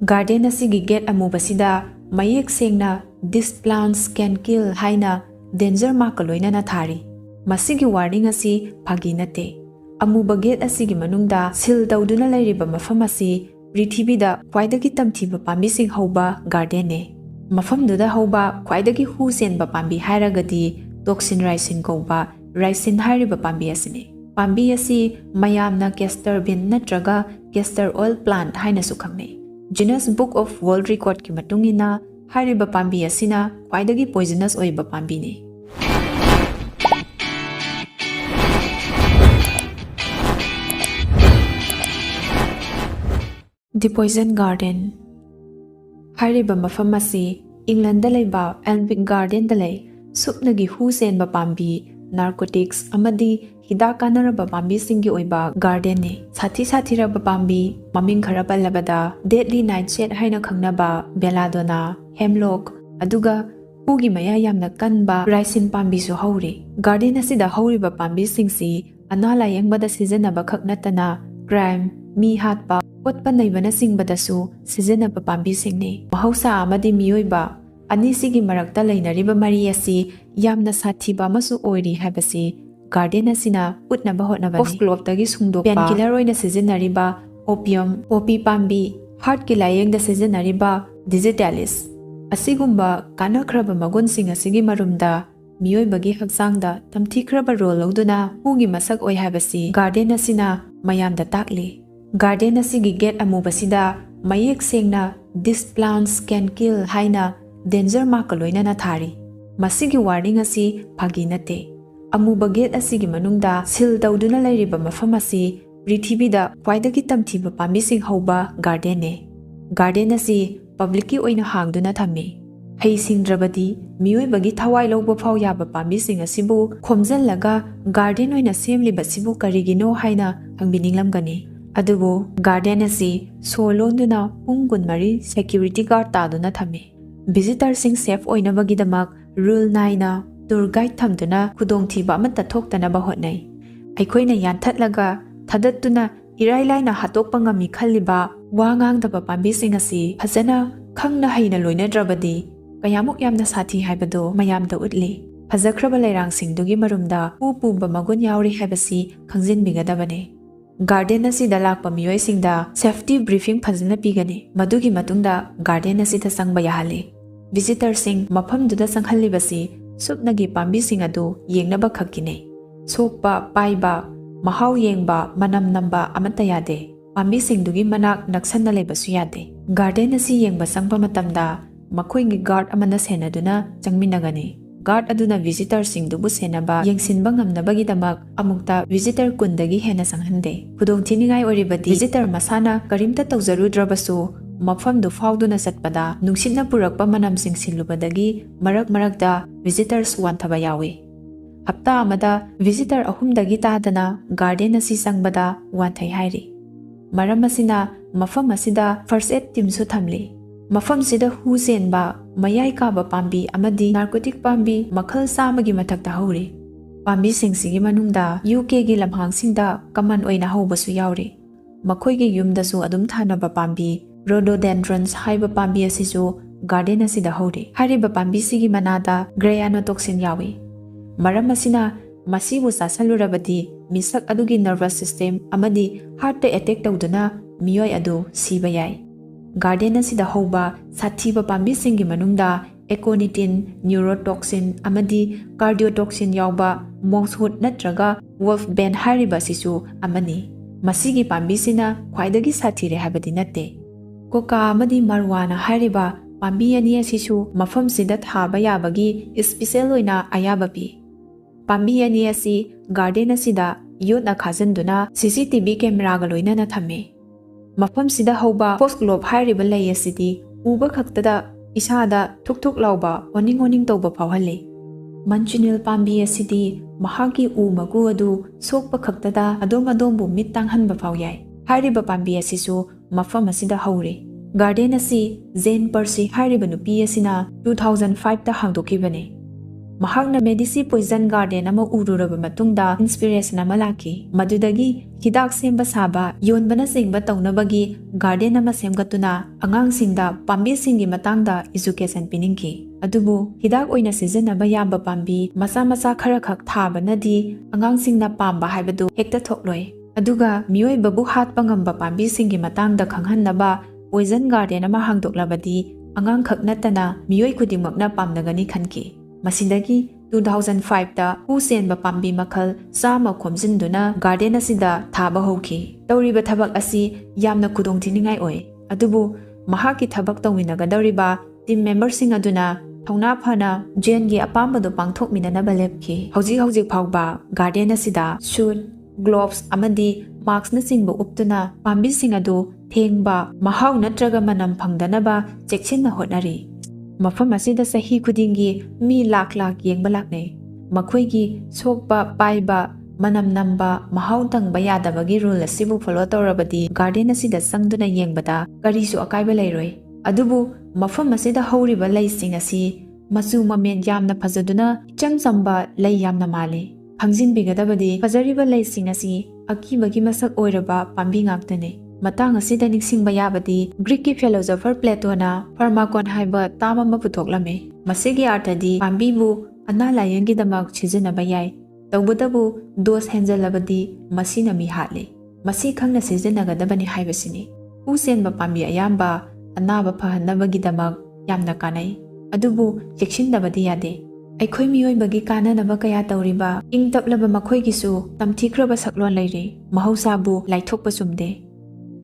Garden asigi gate amubasida mayek sengna "This plants can kill" haina danger mark loina na thari. Masigi warning asi phagi nate. Amuba gate asigi manungda sil tawduna lairiba mafam asi prithibida khwaidagi tamthiba pambi sing hauba garden ne. Mafamduda hauba khwaidagi hu senba pambi hairagadi toxin ricin kauba ricin hairiba pambi asine. Pambi asi mayamna castor bean natraga castor oil plant haina su khangne. Guinness Book of World Record ki matungina hairiba pambi asina khwaidagi poisonous oiba pambi ne. The Poison Garden. Hairiba mafam asi England da laiba Alnwick Garden da lai supnagi hu senba pambi narcotics amadi hidak kanaraba pambi singi oiba garden ne. Sathi raba pambi maming kharaba labada deadliest haina khangnaba belladonna, Hemlock aduga ugi maya yamna kanba ricin pambi su hauri. Garden asida hauriba pambi singsi anala yangbada sijanaba khaknatana crime mi hatpa otpa naibana singbadasu sijanaba pambi singne. Mahausa amadi mioiba anisigi marakta lainariba mari asi yamna sathiba masu oiri habasi garden asina utnaba hotnabani. Foxglove tagi sungdokpa painkiller oina sijanariba opium poppy pambi heart ki layengda sijanariba deadliest asigumba kanakraba magunsing asigi marumda mioibagi haksangda tamthikraba role loduna hugi masak oi habasi garden asina mayamda takli. Garden asigi gate amubasida mayek sengna "This plants can kill" haina danger mark loina na thari. Masigi warning asi phagi nate. Amuba gate asigi manungda sil tawduna lairiba mafam asi prithibida khwaidagi tamthiba pambi sing hauba garden ne. Garden asi public ki oina hangduna thame. Hei singdrabadi mioibagi thawai lawba phaw yaba pambi sing asibu khomjallaga garden oina semliba sibu karigino haina hangbininglamgani. Adubo garden asi solonduna pungun mari security guard taduna thame. Visitor sing safe oinabagidamak rule 9 na tour guide thamduna khudongthiba amata thoktanaba hotnai. Aikhoina yanthatlaga thadattuna irailaina hatokpa ngami khalliba wangangdaba pambi sing asi phajana khangna haina loinadrabadi kayamuk yamna sathi haibado mayamda utli. Phajakraba lairang singdugi marumda puba magun yauri habasi khangjinbigadabane. Garden asida lakpa miyoi singda safety briefing phajana pigani. Madugi matungda garden asida sangba yahali. Visitor sing mafamduda sanghalibasi supnagi pambi sing adu yengnaba khakine. Sokpa paiba mahau yengba manam namba amata yade. Pambi singdugi manak naksanna lebasu yade. Garden asi yengba sangpa matamda makhoigi guard amana senaduna changminagani. Guard aduna visitor singdubu senaba yengsinba ngamnabagidamak amukta visitor kundagi hena sanghande. Khudongthinigai oribadi visitor masana karimta tawjarudrabasu mafamdu fauduna satpada nungsitna purakpa manam sing silubadagi marakda visitors wanthaba yawi. Hapta amada visitor ahumdagi tadana garden asi sangbada wanthai hairi. Maram asina mafam asida first aid team su thamli. Mafam sida hu senba mayai kaba pambi amadi narcotic pambi makhal samagi mathakta hauri. Pambi singsigi manungda UK gi lamhang singda kaman oina haubasu yauri. Makhoigi yumdasu adum thanaba pambi rhododendrons haiba pambi asisu garden asida hauri. Hariba pambi sigi manada toxin yawi. Maram asina masibu sasalurabadi misak adugi nervous system amadi heart attack tawduna miyoi adu siba yai. Garden asida hauba sathiba pambi singi manungda aconitin, neurotoxin amadi cardiotoxin yauba monkshood natraga wolfbane hariba sisu amani. Masigi pambi sina khwaidagi sathire habadi nate. Coca amadi marijuana hariba pambi ani asisu mafam sida thaba yabagi special oina ayaba pi. Pambi ani asi garden asida yotna khajanduna CCTV camera ga loina na thame. Mafam sida hauba Foxglove hairiba lay asidi uba khaktada isada thuk lauba oning tawba phawhali. Manchinil pambi asidi mahagi u magu adu sokpa khaktada adom bu mittang hanba phawyai. Hairiba pambi asisu mafam asida hauri. Garden asi Jane Percy hairiba nupi asina 2005 ta hangdokibane. ꯃꯍꯥꯛꯅ ꯃꯦꯗꯤꯁꯤ poison garden ꯑꯃ ꯎꯔꯨꯔꯕ ꯃꯇꯨꯡꯗ inspiration ꯑꯃ ꯂꯥꯛꯈꯤ꯫ ꯃꯗꯨꯗꯒꯤ ꯍꯤꯗꯥꯛ ꯁꯦꯝꯕ ꯁꯥꯕ, ꯌꯣꯟꯕꯅꯆꯤꯡꯕ ꯇꯧꯅꯕꯒꯤ ꯒꯥꯔꯗꯦꯟ ꯑꯃ ꯁꯦꯝꯒꯠꯇꯨꯅ ꯑꯉꯥꯡꯁꯤꯡꯗ ꯄꯥꯝꯕꯤꯁꯤꯡꯒꯤ ꯃꯇꯥꯡꯗ ꯑꯦꯖꯨꯀꯦꯁꯟ ꯄꯤꯅꯤꯡꯈꯤ꯫ ꯑꯗꯨꯕꯨ ꯍꯤꯗꯥꯛ ꯑꯣꯏꯅ ꯁꯤꯖꯤꯟꯅꯕ ꯌꯥꯕ ꯄꯥꯝꯕꯤ ꯃꯆꯥ ꯃꯆꯥ ꯈꯔꯈꯛ ꯊꯥꯕꯅꯗꯤ ꯑꯉꯥꯡꯁꯤꯡꯅ ꯄꯥꯝꯕ ꯍꯥꯏꯕꯗꯨ ꯍꯦꯛꯇ ꯊꯣꯛꯂꯣꯏ꯫ ꯑꯗꯨꯒ ꯃꯤꯑꯣꯏꯕꯕꯨ ꯍꯥꯠꯄ ꯉꯝꯕ ꯄꯥꯝꯕꯤꯁꯤꯡꯒꯤ ꯃꯇꯥꯡꯗ ꯈꯪꯍꯟꯅꯕ ꯄꯣꯏꯖꯟ ꯒꯥꯔꯗꯦꯟ ꯑꯃ ꯍꯥꯡꯗꯣꯛꯂꯕꯗꯤ ꯑꯉꯥꯡꯈꯛ ꯅꯠꯇꯅ ꯃꯤꯑꯣꯏ ꯈꯨꯗꯤꯡꯃꯛꯅ ꯄꯥꯝꯅꯒꯅꯤ ꯈꯟꯈꯤ꯫ ꯃꯁꯤꯗꯒꯤ 2005ꯗ ꯍꯨ ꯆꯦꯟꯕ ꯄꯥꯝꯕꯤ ꯃꯈꯜ 100 ꯈꯣꯝꯖꯤꯟꯗꯨꯅ ꯒꯥꯔꯗꯦꯟ ꯑꯁꯤꯗ ꯊꯥꯕ ꯍꯧꯈꯤ꯫ ꯇꯧꯔꯤꯕ ꯊꯕꯛ ꯑꯁꯤ ꯌꯥꯝꯅ ꯈꯨꯗꯣꯡꯊꯤꯅꯤꯡꯉꯥꯏ ꯑꯣꯏ꯫ ꯑꯗꯨꯕꯨ ꯃꯍꯥꯛꯀꯤ ꯊꯕꯛ ꯇꯧꯃꯤꯟꯅꯒꯗꯧꯔꯤꯕ ꯇꯤꯝ ꯃꯦꯝꯕꯔꯁꯤꯡ ꯑꯗꯨꯅ ꯊꯧꯅꯥ ꯐꯅ ꯖꯦꯟꯒꯤ ꯑꯄꯥꯝꯕꯗꯨ ꯄꯥꯡꯊꯣꯛꯃꯤꯟꯅꯅꯕ ꯂꯦꯞꯈꯤ꯫ ꯍꯧꯖꯤꯛ ꯐꯥꯎꯕ ꯒꯥꯔꯗꯦꯟ ꯑꯁꯤꯗ ꯁꯨꯠ, ꯒ꯭ꯂꯣꯚꯁ ꯑꯃꯗꯤ ꯃꯥꯛꯁꯅꯆꯤꯡꯕ ꯎꯞꯇꯨꯅ ꯄꯥꯝꯕꯤꯁꯤꯡ ꯑꯗꯨ ꯊꯦꯡꯕ, ꯃꯍꯥꯎ ꯅꯠꯇ꯭ꯔꯒ ꯃꯅꯝ ꯐꯪꯗꯅꯕ ꯆꯦꯛꯁꯤꯟꯅ ꯍꯣꯠꯅꯔꯤ꯫ ꯃꯐꯝ ꯑꯁꯤꯗ ꯆꯍꯤ ꯈꯨꯗꯤꯡꯒꯤ ꯃꯤ ꯂꯥꯛ ꯌꯦꯡꯕ ꯂꯥꯛꯅꯩ꯫ ꯃꯈꯣꯏꯒꯤ ꯁꯣꯛꯄ, ꯄꯥꯏꯕ, ꯃꯅꯝ ꯅꯝꯕ, ꯃꯍꯥꯎ ꯇꯪꯕ ꯌꯥꯗꯕꯒꯤ ꯔꯨꯜ ꯑꯁꯤꯕꯨ ꯐꯣꯂꯣ ꯇꯧꯔꯕꯗꯤ ꯒꯥꯔꯗꯦꯟ ꯑꯁꯤꯗ ꯆꯪꯗꯨꯅ ꯌꯦꯡꯕꯗ ꯀꯔꯤꯁꯨ ꯑꯀꯥꯏꯕ ꯂꯩꯔꯣꯏ꯫ ꯑꯗꯨꯕꯨ ꯃꯐꯝ ꯑꯁꯤꯗ ꯍꯧꯔꯤꯕ ꯂꯩꯁꯤꯡ ꯑꯁꯤ ꯃꯆꯨ ꯃꯃꯦꯟ ꯌꯥꯝꯅ ꯐꯖꯗꯨꯅ ꯏꯆꯝ ꯆꯝꯕ ꯂꯩ ꯌꯥꯝꯅ ꯃꯥꯜꯂꯤ꯫ ꯈꯪꯖꯤꯟꯕꯤꯒꯗꯕꯗꯤ ꯐꯖꯔꯤꯕ ꯂꯩꯁꯤꯡ ꯑꯁꯤ ꯑꯀꯤꯕꯒꯤ ꯃꯁꯛ ꯑꯣꯏꯔꯕ ꯄꯥꯝꯕꯤ ꯉꯥꯛꯇꯅꯤ꯫ ꯃꯇꯥꯡ ꯑꯁꯤꯗ ꯅꯤꯡꯁꯤꯡꯕ ꯌꯥꯕꯗꯤ ꯒ꯭ꯔꯤꯛꯀꯤ ꯐꯤꯂꯣꯁꯣꯐꯔ ꯄ꯭ꯂꯦꯇꯣꯅ ꯐꯥꯔꯃꯥꯀꯣꯟ ꯍꯥꯏꯕ ꯇꯥꯝ ꯑꯃ ꯄꯨꯊꯣꯛꯂꯝꯃꯤ꯫ ꯃꯁꯤꯒꯤ ꯑꯔꯊꯗꯤ ꯄꯥꯝꯕꯤꯕꯨ ꯑꯅꯥ ꯂꯥꯌꯦꯡꯒꯤꯗꯃꯛ ꯁꯤꯖꯤꯟꯅꯕ ꯌꯥꯏ, ꯇꯧꯕꯇꯕꯨ ꯗꯣꯁ ꯍꯦꯟꯖꯜꯂꯕꯗꯤ ꯃꯁꯤꯅ ꯃꯤ ꯍꯥꯠꯂꯤ꯫ ꯃꯁꯤ ꯈꯪꯅ ꯁꯤꯖꯤꯟꯅꯒꯗꯕꯅꯤ ꯍꯥꯏꯕꯁꯤꯅꯤ꯫ ꯍꯨ ꯆꯦꯟꯕ ꯄꯥꯝꯕꯤ ꯑꯌꯥꯝꯕ ꯑꯅꯥꯕ ꯐꯍꯟꯅꯕꯒꯤꯗꯃꯛ ꯌꯥꯝꯅ ꯀꯥꯟꯅꯩ, ꯑꯗꯨꯕꯨ ꯆꯦꯛꯁꯤꯟꯗꯕꯗꯤ ꯌꯥꯗꯦ꯫ ꯑꯩꯈꯣꯏ ꯃꯤꯑꯣꯏꯕꯒꯤ ꯀꯥꯟꯅꯅꯕ ꯀꯌꯥ ꯇꯧꯔꯤꯕ ꯏꯪ ꯇꯞꯂꯕ ꯃꯈꯣꯏꯒꯤꯁꯨ ꯇꯝꯊꯤꯈ꯭ꯔꯕ ꯁꯛꯂꯣꯟ ꯂꯩꯔꯤ꯫ ꯃꯍꯧꯁꯥꯕꯨ ꯂꯥꯏꯊꯣꯛꯄ ꯆꯨꯝꯗꯦ꯫